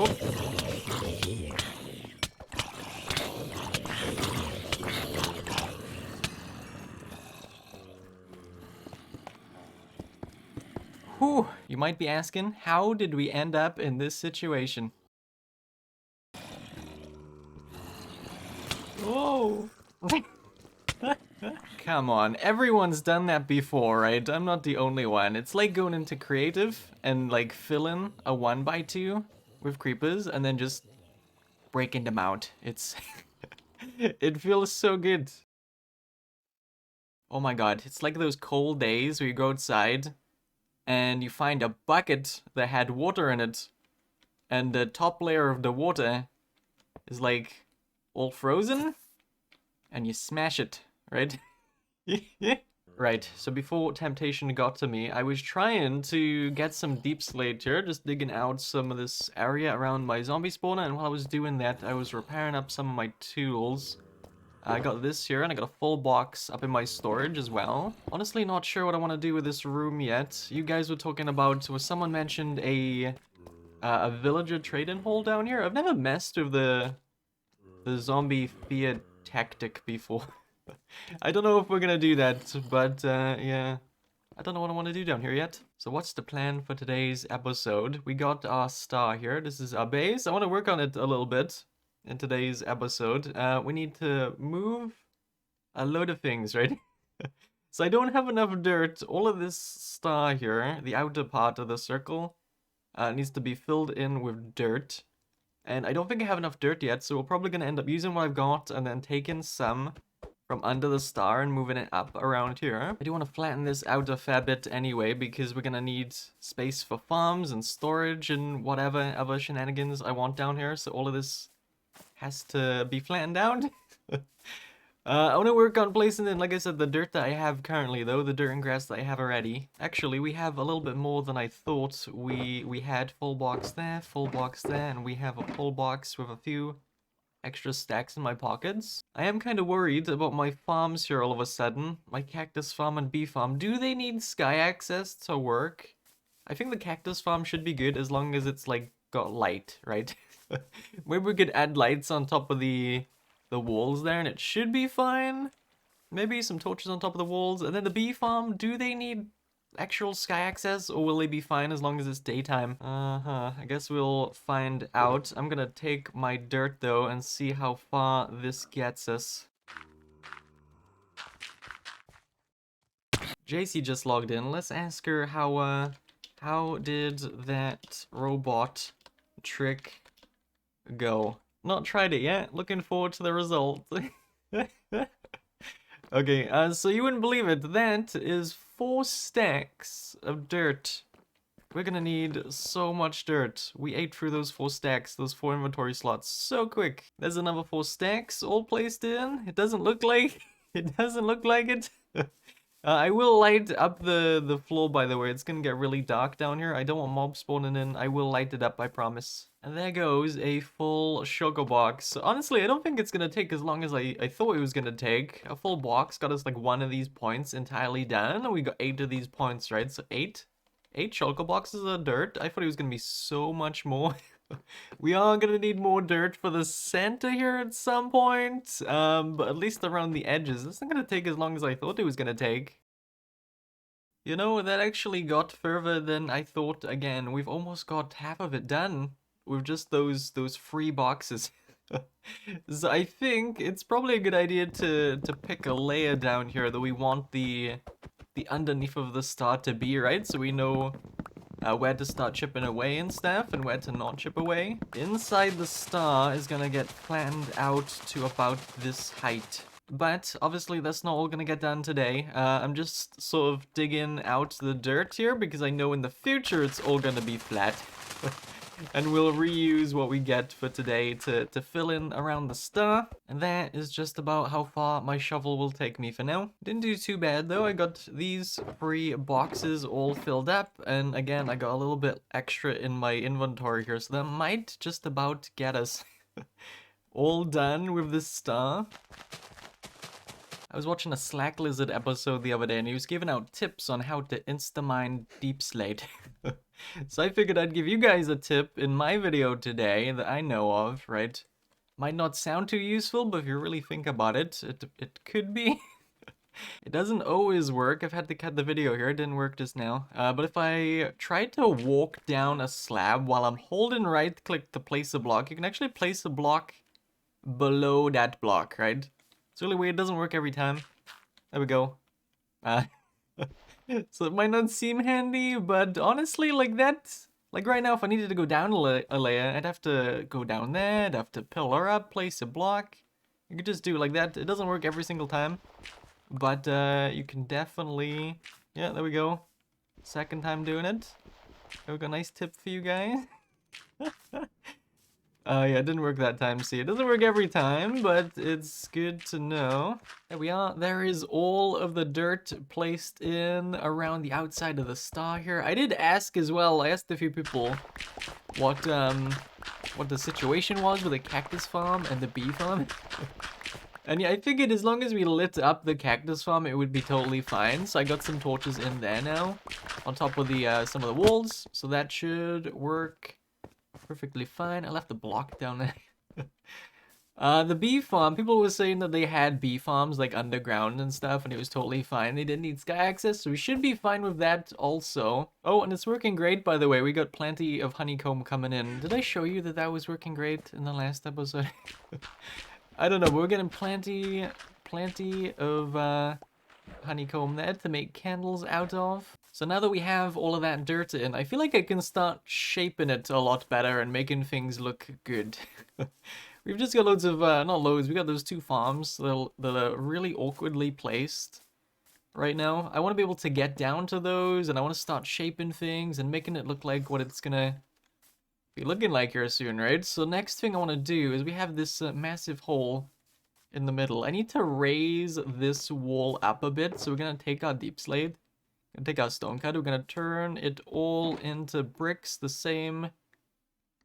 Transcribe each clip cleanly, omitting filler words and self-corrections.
Whew, you might be asking, how did we end up in this situation? Whoa! Come on, everyone's done that before, right? I'm not the only one. It's like going into creative and like filling a 1x2 with creepers and then just breaking them out. It's it feels so good. Oh my god, it's like those cold days where you go outside and you find a bucket that had water in it, and the top layer of the water is like all frozen, and you smash it, right? Right, so before temptation got to me, I was trying to get some deep slate here, just digging out some of this area around my zombie spawner, and while I was doing that, I was repairing up some of my tools. I got this here, and I got a full box up in my storage as well. Honestly, not sure what I want to do with this room yet. You guys were talking about, was someone mentioned a villager trade-in hole down here? I've never messed with the zombie fear tactic before. I don't know if we're gonna do that, but yeah. I don't know what I want to do down here yet. So what's the plan for today's episode? We got our star here. This is our base. I want to work on it a little bit in today's episode. We need to move a load of things, right? So I don't have enough dirt. All of this star here, the outer part of the circle, needs to be filled in with dirt. And I don't think I have enough dirt yet, so we're probably going to end up using what I've got and then taking some from under the star and moving it up around here. I do want to flatten this out a fair bit anyway, because we're going to need space for farms and storage and whatever other shenanigans I want down here, so all of this has to be flattened out. I want to work on placing in, like I said, the dirt that I have currently, though, the dirt and grass that I have already. Actually, we have a little bit more than I thought. We had full box there, and we have a full box with a few extra stacks in my pockets. I am kind of worried about my farms here all of a sudden. My cactus farm and bee farm. Do they need sky access to work? I think the cactus farm should be good as long as it's, like, got light, right? Maybe we could add lights on top of the walls there and it should be fine. Maybe some torches on top of the walls. And then the bee farm, do they need actual sky access or will they be fine as long as it's daytime? I guess we'll find out. I'm gonna take my dirt though and see how far this gets us. JC just logged in. Let's ask her how did that robot trick go? Not tried it yet. Looking forward to the result. Okay, so you wouldn't believe it. That is 4 stacks of dirt. We're gonna need so much dirt. We ate through those 4 stacks, those 4 inventory slots so quick. There's another 4 stacks all placed in. It doesn't look like it. Doesn't look like it. I will light up the floor, by the way. It's gonna get really dark down here. I don't want mobs spawning in. I will light it up, I promise. And there goes a full sugar box. Honestly, I don't think it's gonna take as long as I thought it was gonna take. A full box got us like 1 of these points entirely done. And we got 8 of these points, right? So 8 choco boxes of dirt. I thought it was gonna be so much more. We are gonna need more dirt for the center here at some point, but at least around the edges. It's not gonna take as long as I thought it was gonna take. You know, that actually got further than I thought. Again, we've almost got half of it done with just those 3 boxes. So I think it's probably a good idea to pick a layer down here that we want the underneath of the star to be, right? So we know where to start chipping away and stuff, and where to not chip away. Inside the star is gonna get flattened out to about this height. But obviously that's not all gonna get done today. I'm just sort of digging out the dirt here because I know in the future it's all gonna be flat. And we'll reuse what we get for today to fill in around the star. And that is just about how far my shovel will take me for now. Didn't do too bad though. I got these 3 boxes all filled up. And again, I got a little bit extra in my inventory here. So that might just about get us all done with this star. I was watching a Slack Lizard episode the other day and he was giving out tips on how to insta-mine deep slate. So I figured I'd give you guys a tip in my video today that I know of, right? Might not sound too useful, but if you really think about it, it could be. It doesn't always work. I've had to cut the video here. It didn't work just now. But if I try to walk down a slab while I'm holding right click to place a block, you can actually place a block below that block, right? It's really weird. It doesn't work every time. There we go. So it might not seem handy, but honestly, like that, like right now, if I needed to go down a layer, I'd have to go down there, I'd have to pillar up, place a block. You could just do it like that. It doesn't work every single time, but you can definitely, yeah, there we go. Second time doing it. There we go, nice tip for you guys. Yeah, it didn't work that time. See, it doesn't work every time, but it's good to know. There we are. There is all of the dirt placed in around the outside of the star here. I did ask as well. I asked a few people what the situation was with the cactus farm and the bee farm. And yeah, I figured as long as we lit up the cactus farm, it would be totally fine. So I got some torches in there now, on top of the some of the walls. So that should work perfectly fine. I left the block down there. The bee farm, people were saying that they had bee farms like underground and stuff, and it was totally fine. They didn't need sky access, so we should be fine with that also. Oh, and it's working great, by the way. We got plenty of honeycomb coming in. Did I show you that that was working great in the last episode? I don't know, but we're getting plenty of honeycomb there to make candles out of. So now that we have all of that dirt in, I feel like I can start shaping it a lot better and making things look good. We've just got loads of, not loads, we got those two farms that are really awkwardly placed right now. I want to be able to get down to those, and I want to start shaping things and making it look like what it's gonna be looking like here soon, right? So next thing I want to do is we have this massive hole in the middle. I need to raise this wall up a bit, so we're gonna take our deep slate. Gonna take our stone cut, we're gonna turn it all into bricks the same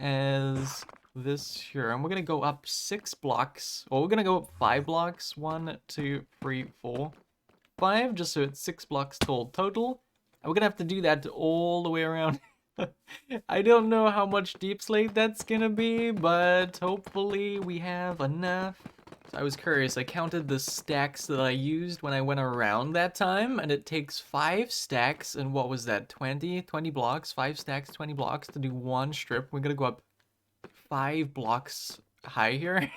as this here. And we're gonna go up 6 blocks, or we're gonna go up 5 blocks. 1, 2, 3, 4, 5, just so it's 6 blocks tall total. And we're gonna have to do that all the way around. I don't know how much deep slate that's gonna be, but hopefully we have enough. So I was curious, I counted the stacks that I used when I went around that time, and it takes 5 stacks, and what was that, 20 blocks, 5 stacks, 20 blocks to do 1 strip. We're gonna go up 5 blocks high here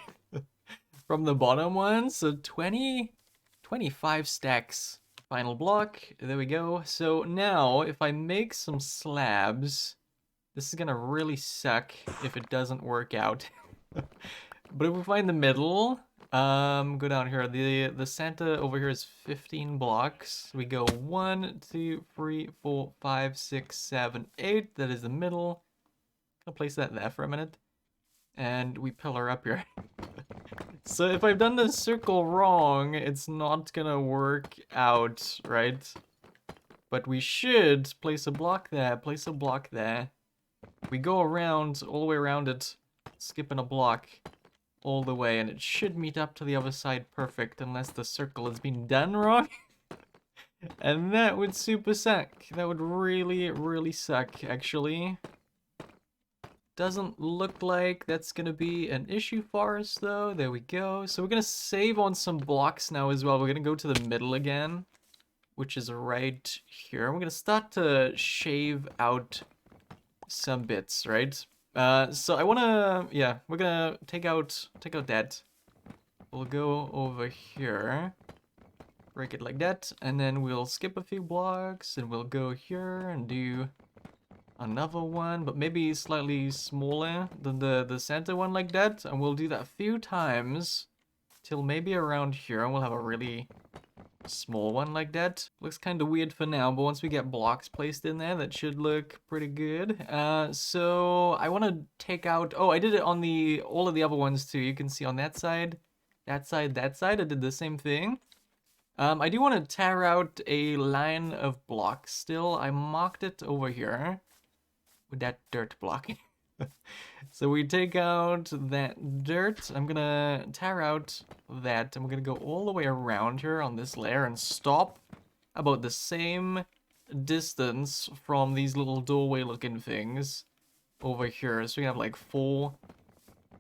from the bottom one, so 25 stacks. Final block, there we go. So now, if I make some slabs, this is gonna really suck if it doesn't work out. But if we find the middle, go down here. The Santa over here is 15 blocks. We go 1, 2, 3, 4, 5, 6, 7, 8. That is the middle. I'll place that there for a minute. And we pillar up here. So if I've done the circle wrong, it's not gonna work out, right? But we should place a block there, place a block there. We go around, all the way around it, skipping a block all the way, and it should meet up to the other side perfect, unless the circle has been done wrong. And that would super suck. That would really, really suck, actually. Doesn't look like that's gonna be an issue for us, though. There we go. So we're gonna save on some blocks now as well. We're gonna go to the middle again, which is right here. We're gonna start to shave out some bits, right? So I wanna, yeah, we're gonna take out that. We'll go over here, break it like that, and then we'll skip a few blocks, and we'll go here and do another one, but maybe slightly smaller than the center one like that, and we'll do that a few times till maybe around here, and we'll have a really small one like that. Looks kind of weird for now, but once we get blocks placed in there, that should look pretty good. So I want to take out, oh, I did it on all of the other ones too. You can see on that side, that side, that side, I did the same thing. I do want to tear out a line of blocks still. I marked it over here with that dirt block. So we take out that dirt. I'm gonna tear out that, and we're gonna go all the way around here on this layer and stop about the same distance from these little doorway looking things over here. So we have like 4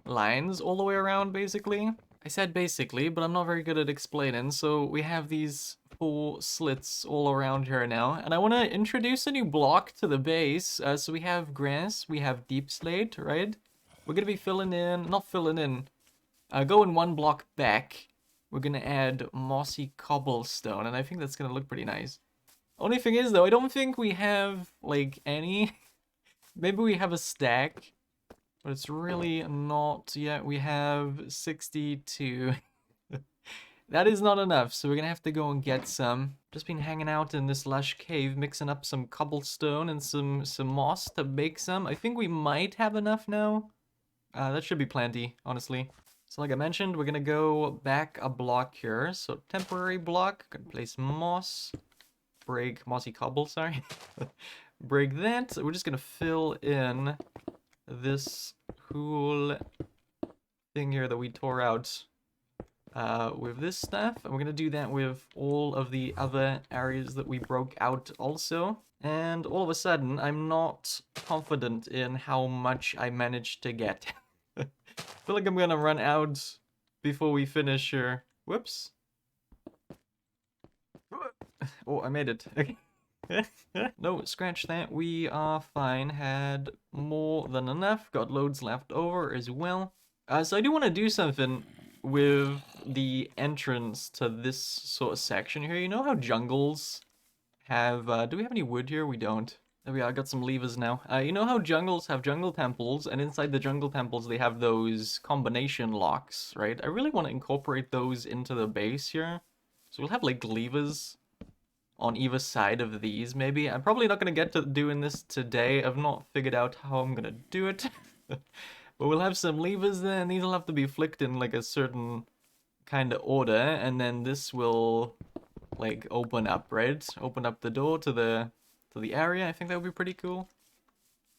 lines all the way around, basically. I said basically, but I'm not very good at explaining. So we have these 4 slits all around here now. And I want to introduce a new block to the base. So we have grass, we have deep slate, right? We're going to be filling in, not filling in, going 1 block back. We're going to add mossy cobblestone. And I think that's going to look pretty nice. Only thing is, though, I don't think we have, like, any. Maybe we have a stack. But it's really not yet. We have 62. That is not enough, so we're gonna have to go and get some. Just been hanging out in this lush cave, mixing up some cobblestone and some moss to make some. I think we might have enough now. That should be plenty, honestly. So like I mentioned, we're gonna go back a block here. So temporary block, gonna place moss. Break mossy cobble, sorry. Break that. We're just gonna fill in this cool thing here that we tore out with this stuff, and we're gonna do that with all of the other areas that we broke out also. And all of a sudden, I'm not confident in how much I managed to get. I feel like I'm gonna run out before we finish here. Whoops. Oh, I made it. Okay. No, scratch that. We are fine. Had more than enough. Got loads left over as well. So I do want to do something with the entrance to this sort of section here. You know how jungles have... do we have any wood here? We don't. There we are. I got some levers now. You know how jungles have jungle temples, and inside the jungle temples they have those combination locks, right? I really want to incorporate those into the base here. So we'll have like levers on either side of these, maybe. I'm probably not going to get to doing this today. I've not figured out how I'm going to do it. But we'll have some levers there, and these will have to be flicked in like a certain kind of order, and then this will like open up, right? Open up the door to the area. I think that would be pretty cool.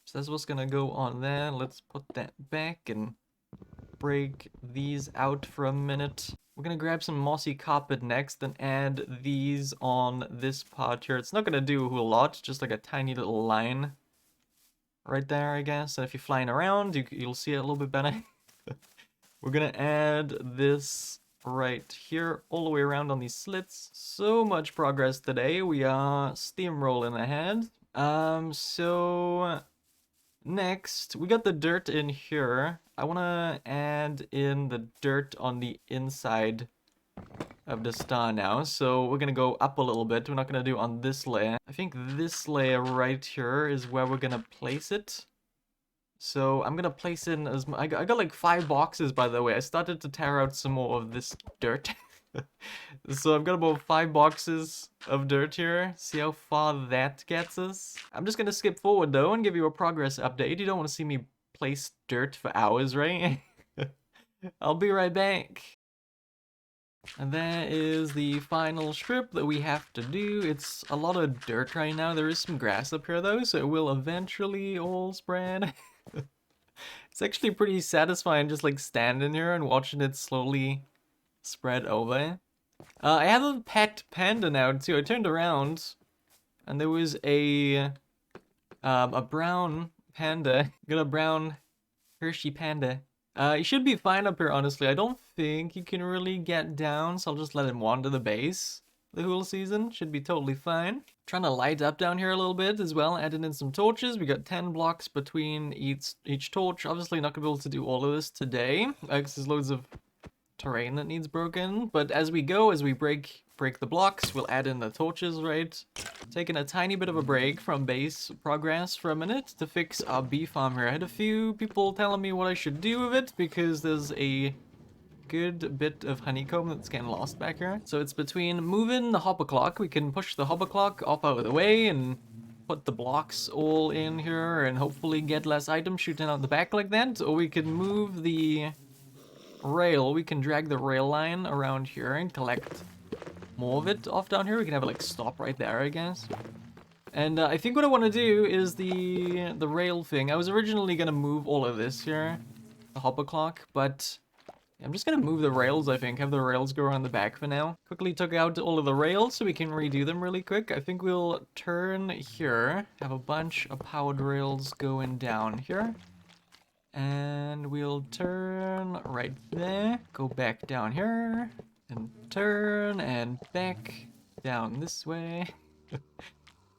So that's what's gonna go on there. Let's put that back and break these out for a minute. We're gonna grab some mossy carpet next and add these on this part here. It's not gonna do a whole lot, just like a tiny little line right there, I guess. And if you're flying around, you'll see it a little bit better. We're gonna add this right here all the way around on these slits. So much progress today. We are steamrolling ahead. So next, we got the dirt in here. I want to add in the dirt on the inside of the star now. So we're going to go up a little bit. We're not going to do it on this layer. I think this layer right here is where we're going to place it. So I'm going to place in as... I got like 5 boxes, by the way. I started to tear out some more of this dirt. So I've got about 5 boxes of dirt here. See how far that gets us. I'm just gonna skip forward though and give you a progress update. You don't want to see me place dirt for hours, right? I'll be right back. And there is the final strip that we have to do. It's a lot of dirt right now. There is some grass up here though, so it will eventually all spread. It's actually pretty satisfying just like standing here and watching it slowly spread over. I have a pet panda now too. I turned around and there was a brown panda. Got a brown Hershey panda. He should be fine up here, honestly. I don't think he can really get down, so I'll just let him wander the base the whole season. Should be totally fine. Trying to light up down here a little bit as well, adding in some torches. We got 10 blocks between each torch. Obviously not gonna be able to do all of this today, because there's loads of terrain that needs broken, but as we go, as we break the blocks, we'll add in the torches, right? Taking a tiny bit of a break from base progress for a minute to fix our bee farm here. I had a few people telling me what I should do with it because there's a good bit of honeycomb that's getting lost back here. So it's between moving the hopper clock. We can push the hopper clock off out of the way and put the blocks all in here and hopefully get less items shooting out the back like that, or we can move the rail. We can drag the rail line around here and collect more of it off down here. We can have it like stop right there, I guess. And I think what I want to do is the rail thing. I was originally going to move all of this here, the hopper clock, but I'm just going to move the rails, I think. Have the rails go around the back for now. Quickly took out all of the rails so we can redo them really quick. I think we'll turn here, have a bunch of powered rails going down here. And we'll turn right there, go back down here, and turn, and back down this way.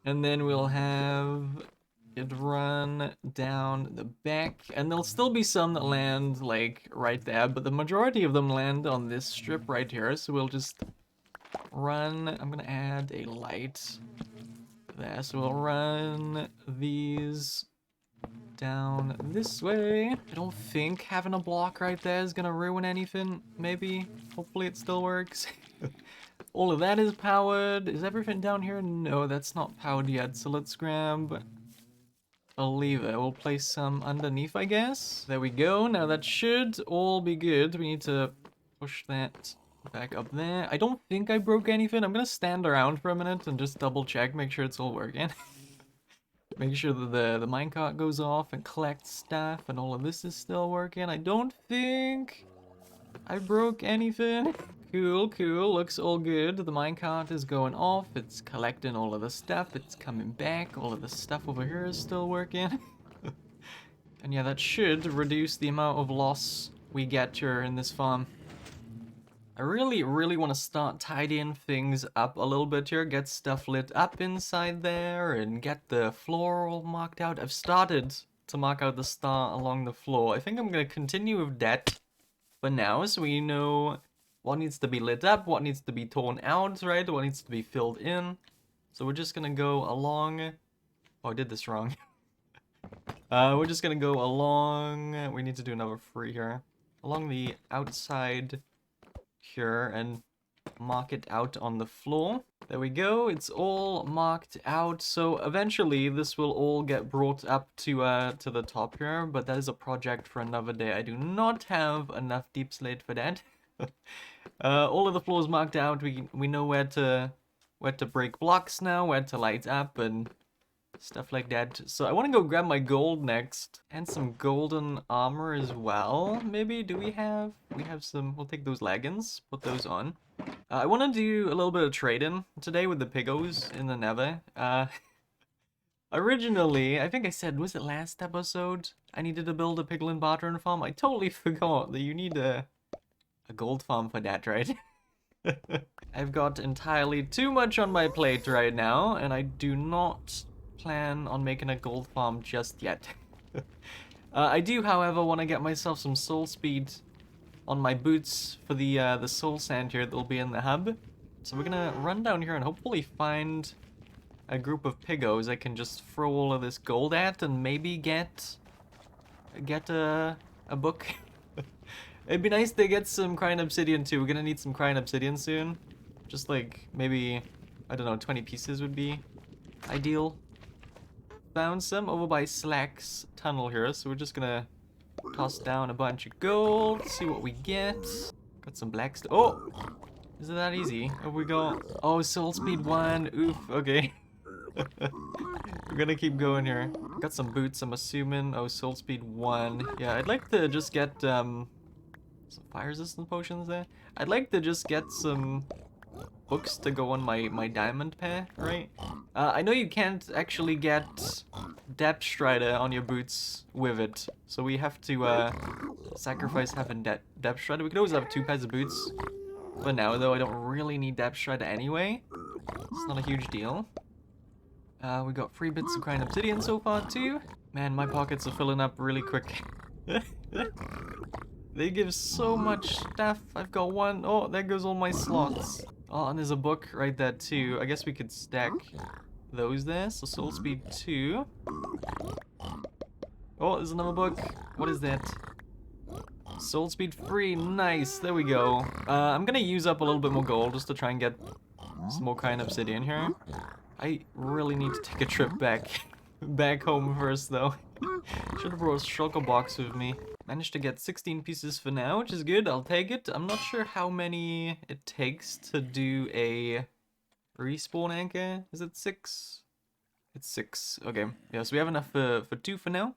And then we'll have it run down the back, and there'll still be some that land, like, right there, but the majority of them land on this strip right here, so we'll just run. I'm gonna add a light there, so we'll run these down this way. I don't think having a block right there is gonna ruin anything. Maybe. Hopefully it still works. All of that is powered. Is everything down here? No, that's not powered yet. So let's grab a lever. We'll place some underneath, I guess. There we go. Now that should all be good. We need to push that back up there. I don't think I broke anything. I'm gonna stand around for a minute and just double check, make sure it's all working. Make sure that the minecart goes off and collects stuff and all of this is still working. I don't think I broke anything. Cool, cool. Looks all good. The minecart is going off. It's collecting all of the stuff. It's coming back. All of the stuff over here is still working. And yeah, that should reduce the amount of loss we get here in this farm. I really want to start tidying things up a little bit here, get stuff lit up inside there, and get the floor all marked out. I've started to mark out the star along the floor. I think I'm going to continue with that for now, so we know what needs to be lit up, what needs to be torn out, right? What needs to be filled in. So we're just going to go along... Oh, I did this wrong. We're just going to go along... We need to do another 3 here. Along the outside... here and mark it out on the floor. There we go, it's all marked out. So eventually this will all get brought up to the top here, but that is a project for another day. I do not have enough deep slate for that. All of the floors marked out. We know where to break blocks now, where to light up and stuff like that. So I want to go grab my gold next and some golden armor as well. Maybe we have some. We'll take those leggings, put those on. I want to do a little bit of trading today with the piggos in the Nether. Originally, I think I said, was it last episode, I needed to build a piglin bartering farm? I totally forgot that you need a gold farm for that, right? I've got entirely too much on my plate right now, and I do not plan on making a gold farm just yet. I do, however, want to get myself some soul speed on my boots for the soul sand here that will be in the hub. So we're gonna run down here and hopefully find a group of piggos I can just throw all of this gold at and maybe get a book. It'd be nice to get some crying obsidian too. We're gonna need some crying obsidian soon. Just like maybe, I don't know, 20 pieces would be ideal. Found some over by Slack's tunnel here, so we're just gonna toss down a bunch of gold, see what we get. Got some black stuff. Oh! Is it that easy? Have we got... Oh, soul speed 1. Oof, okay. We're gonna keep going here. Got some boots, I'm assuming. Oh, soul speed 1. Yeah, I'd like to just get some fire resistant potions there. I'd like to just get some books to go on my diamond pair, right? I know you can't actually get depth strider on your boots with it, so we have to sacrifice having depth strider. We could always have 2 pairs of boots. For now, though, I don't really need depth strider anyway. It's not a huge deal. We got 3 bits of crying obsidian so far too. Man, my pockets are filling up really quick. They give so much stuff. I've got 1. Oh, there goes all my slots. Oh, and there's a book right there too. I guess we could stack those there. So soul speed 2. Oh, there's another book. What is that? Soul speed 3. Nice. There we go. I'm gonna use up a little bit more gold just to try and get some more kind of obsidian here. I really need to take a trip back home first though. Should have brought a shulker box with me. Managed to get 16 pieces for now, which is good. I'll take it. I'm not sure how many it takes to do a respawn anchor. Is it 6? It's 6. Okay. Yeah, so we have enough for 2 for now.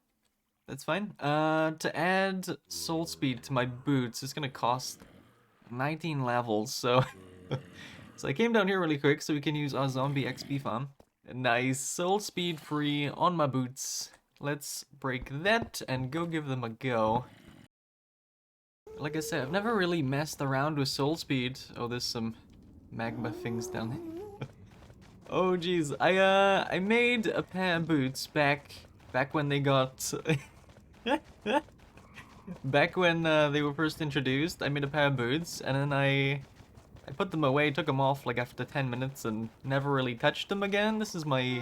That's fine. To add soul speed to my boots, it's gonna cost 19 levels, so... So I came down here really quick so we can use our zombie XP farm. Nice, soul speed free on my boots. Let's break that and go give them a go. Like I said, I've never really messed around with soul speed. Oh, there's some magma things down there. Oh geez, I made a pair of boots back when they got back when they were first introduced. I made a pair of boots and then I put them away, took them off like after 10 minutes and never really touched them again. This is my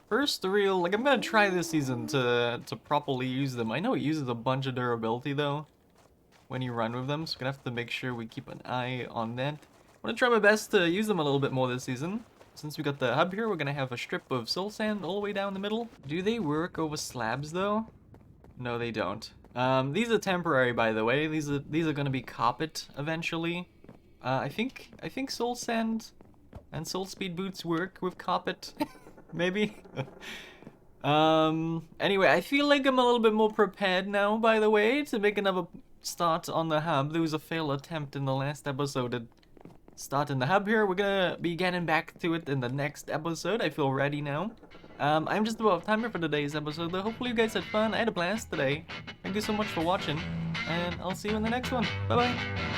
first real, like I'm gonna try this season to properly use them. I know it uses a bunch of durability though when you run with them, so we're gonna have to make sure we keep an eye on that. I'm gonna try my best to use them a little bit more this season. Since we got the hub here, we're gonna have a strip of soul sand all the way down the middle. Do they work over slabs though? No, they don't. These are temporary, by the way. These are gonna be carpet eventually. I think soul sand and soul speed boots work with carpet, maybe. Anyway, I feel like I'm a little bit more prepared now, by the way, to make another start on the hub. There was a failed attempt in the last episode at starting the hub here. We're gonna be getting back to it in the next episode. I feel ready now. I'm just about time here for today's episode, though. Hopefully you guys had fun. I had a blast today. Thank you so much for watching, and I'll see you in the next one. Bye-bye.